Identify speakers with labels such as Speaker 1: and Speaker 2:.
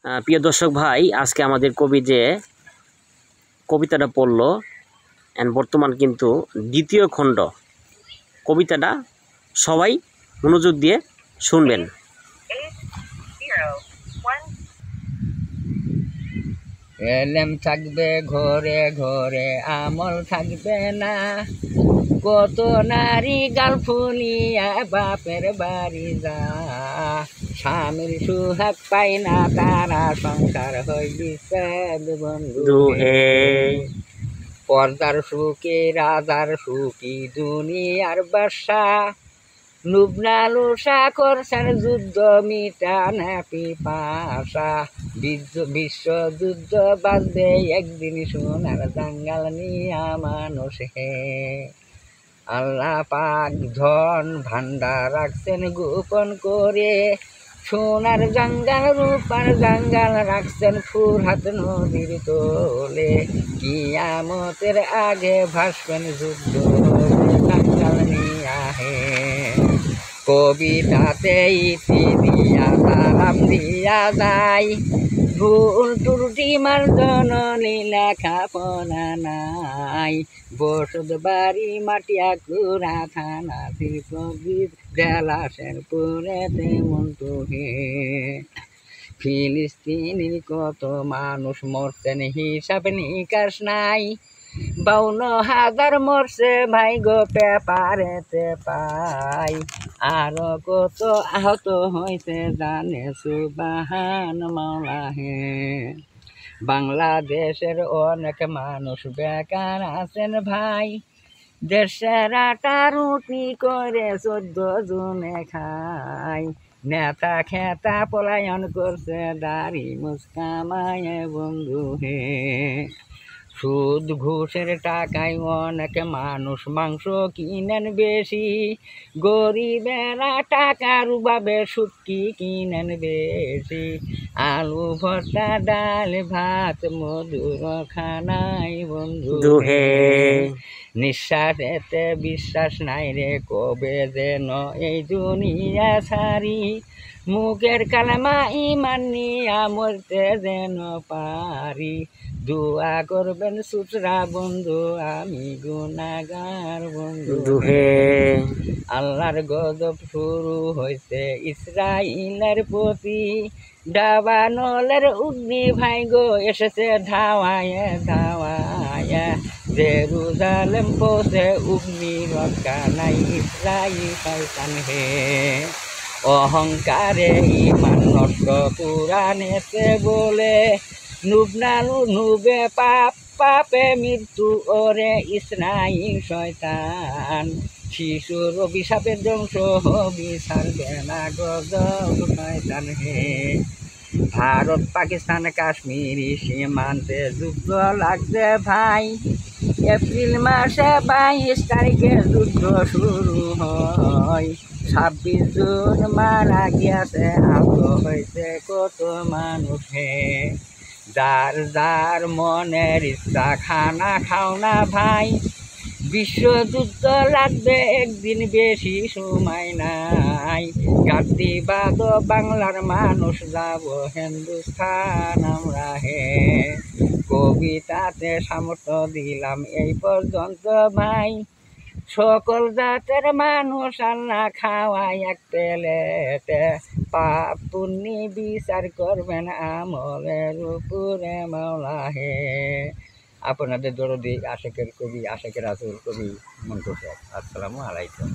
Speaker 1: প্রিয় দর্শক ভাই, আজকে আমাদের কবি যে কবিতাটা পড়লো বর্তমান কিন্তু দ্বিতীয় খণ্ড কবিতাটা সবাই মনোযোগ দিয়ে শুনবেন।
Speaker 2: এলেম থাকবে ঘরে ঘরে, আমল থাকবে না। কত নারী গাল ফুলিয়া বাপের বাড়ি যা, স্বামীর সুহাগ পায় না তারা, সংসার হই বিচ্ছেদ বন্ধু হে। পর্দার সুখে রাজার সুখী দুনিয়ার বাসা, লুবনালুসা করছেন যুদ্ধ মিটানে পিপাসা। বিশ্ব যুদ্ধ বাজবে একদিন, সোনার জাঙ্গাল নিয়া মানুষ হে। আল্লাহ পাক ধন ভান্ডার রাখছেন গোপন করে, সোনার জাঙ্গাল রূপার জাঙ্গাল রাখছেন ফুরহাত নদীর তোলে। কিয়ামতের আগে ভাসবেন যুদ্ধ জাঙ্গাল নিয়া হে। কবিতাতে ইতি দিয়া তালাম দিয়া যায়, ভুল ত্রুটি মার্জনী লেখা পড়া নাই। বসত বাড়ি মাটিয়া কুড়া থানা শিল্পবিদ জেলা শেরপুরে তেমন তুহে। ফিলিস্তিনের কত মানুষ মরছেন হিসাব নিকাশ নাই, 52,000 মরছে ভাই গো পেপারেতে পাই। আরো কত আহত হয়েছে জানে সুবহান মাওলা হে। বাংলাদেশের অনেক মানুষ বেকার আছেন ভাই, দেশের আটা রুটি করে 14 জনে খায়। নেতা খেতা পলায়ন করছে দাড়ি মুসকামায় বন্ধু হে। সুদ ঘুষের টাকায় অনেক মানুষ মাংস কিনেন বেশি, গরিবেরা টাকার অভাবে শুটকি কিনেন বেশি। আলু ভর্তা ডাল ভাত মধুর খানাই বন্ধু হে। নিঃশ্বাসেতে বিশ্বাস নাই রে, কবে যেন এই দুনিয়া ছাড়ি। মুখের কালেমা ইমান নিয়া মরতে যেন পারি। দোয়া করবেন সুতরা বন্ধু, আমি গুনাহগার বন্ধু হে। আল্লাহর গজব শুরু হয়েছে ইসরাইলের প্রতি, দাবানলের অগ্নি ভাই গো এসেছে ধাওয়ায় ধাওয়ায়। জেরুজালেম পৌঁছে অগ্নি রক্ষা নাই, ইসরাইল শয়তান হে। অহংকারে ইমান নষ্ট পুরাণেতে বলে, নুবনালু নুবে পাপ পাপে মৃত্যু ওরে ইসরাইল শয়তান। শিশুর অভিশাপের ধ্বংস হবি ছাড়বে না গজব শয়তান হে। ভারত পাকিস্তান কাশ্মীরি সীমান্তে যুদ্ধ লাগছে ভাই, এপ্রিল মাসে 22 তারিখে যুদ্ধ শুরু হয়। 26 জন মারা গিয়েছে, আহত হয়েছে কত মানুষ হে। যার যার মনের ইচ্ছা খানা খাও না ভাই, বিশ্বযুদ্ধ লাগবে একদিন, বেশি সময় নাই। গাদ্দিবাদ বাংলার মানুষ যাব হিন্দুস্থান আমরা হে। কবিতাতে সামর্থ্য দিলাম এই পর্যন্ত ভাই, সকল জাতের মানুষ আল্লাহ খাওয়াই এক প্লেটে। পাপ পুণ্য বিচার করবেন আমলের উপরে মাওলা হে। আপনাদের দরদি আশেকের কবি, আশেকের রাসূল কবি মন্টু শেখ। আসসালামু আলাইকুম।